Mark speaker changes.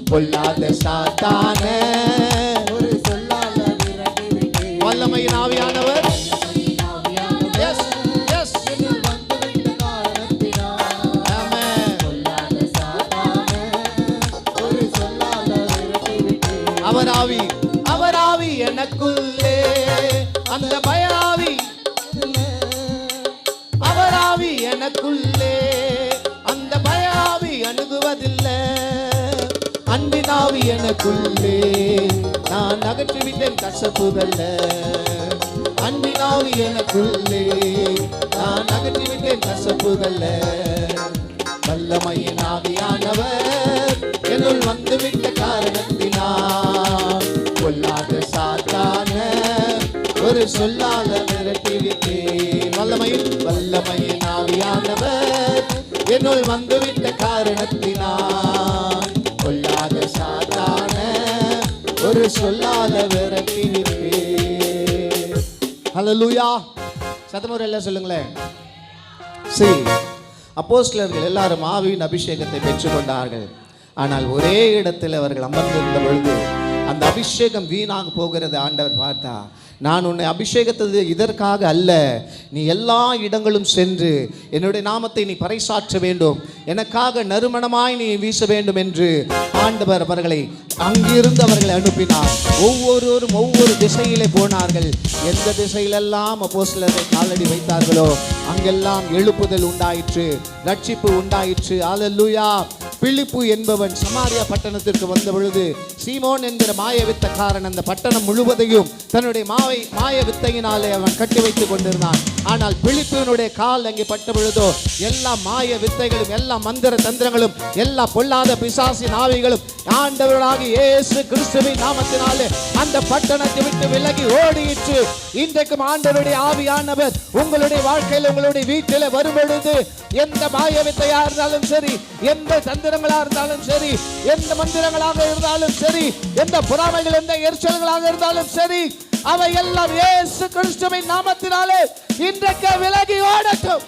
Speaker 1: பொல்லாத சாத்தானே ஒரு சொல்லால விரட்டிவிட்டே. வல்லமையின் ஆவியானவர் எஸ் எஸ் வந்து காரணத்தினால் ஆமென். பொல்லாத சாத்தானே ஒரு சொல்லால விரட்டிவிட்டே. அவர் ஆவி எனக்குள்ளே அந்த பயாவி அவர் ஆவி எனக்குள்ளே அந்த பயாவி அணுகுவதில்லை. அன்பினாவி எனக்குள்ளே நான் அகற்றிவிட்டேன் கசப்புதல்ல. அன்பினாவி எனக்குள்ளே நான் அகற்றிவிட்டேன் கசப்புதல்ல. வல்லமையின் ஆவியானவர் என்னுள் வந்துவிட்ட காரணத்தினால் பொல்லாத சாத்தான ஒரு சொல்லால விரட்டிவிட்டேன். வல்லமையின் ஆவியானவர் என்னுள் வந்துவிட்ட காரணத்தினால் பொல்லாத சாத்தான ஒரு சொல்லால விரட்டிவிட்டேன். ஹல்லேலூயா. சத்தமுறை எல்லாம் சொல்லுங்களேன். சரி, அப்போஸ்தலர்கள் எல்லாரும் ஆவியின் அபிஷேகத்தை பெற்றுக்கொண்டார்கள். ஆனால் ஒரே இடத்தில் அவர்கள் அமர்ந்திருந்த பொழுது அந்த அபிஷேகம் வீணாக போகிறது. ஆண்டவர் பார்த்தா, நான் உன்னை அபிஷேகத்தது இதற்காக அல்ல, நீ எல்லா இடங்களும் சென்று என்னுடைய நாமத்தை நீ பறைசாற்ற வேண்டும், எனக்காக நறுமணமாய் நீ வீச வேண்டும் என்று ஆண்டவர் அவர்களை அங்கிருந்து அவர்களை அனுப்பினார். ஒவ்வொருவரும் ஒவ்வொரு திசையிலே போனார்கள். எந்த திசையிலெல்லாம் அப்போஸ்தலரை காலடி வைத்தார்களோ அங்கெல்லாம் எழுப்புதல் உண்டாயிற்று, ரட்சிப்பு உண்டாயிற்று. அல்லேலூயா. பிலிப்பு என்பவன் சமாரியா பட்டணத்திற்கு வந்த பொழுது சீமோன் என்கிற மாய வித்தக்காரன் அந்த பட்டணம் முழுவதையும் தன்னுடைய மாய வித்தையினாலே அவன் கட்டி வைத்துக் கொண்டிருந்தான். ஆனால் பிலிப்புவினுடைய கால் அங்கே பட்ட பொழுதோ எல்லா மாய வித்தைகளும் எல்லா மந்திர தந்திரங்களும் எல்லா பொல்லாத பிசாசின் ஆவிகளும் ஆண்டவராகிய இயேசு கிறிஸ்துவின் நாமத்தினாலே அந்த பட்டணத்தை விட்டு விலகி ஓடியிற்று. இன்றைக்கும் ஆண்டவருடைய ஆவியானவர் உங்களுடைய வாழ்க்கையில் உங்களுடைய வீட்டில் வரும் பொழுது எந்த மாய வித்தையா இருந்தாலும் சரி, எந்த தந்திரங்களா இருந்தாலும் சரி, எந்த மந்திரங்களாக இருந்தாலும் சரி, எந்த பொறாமைகள் எந்த எரிச்சல்களாக இருந்தாலும் சரி, அவை எல்லாம் இயேசு கிறிஸ்துவின் நாமத்தினாலே இன்றைக்கு விலகி ஓடட்டும்.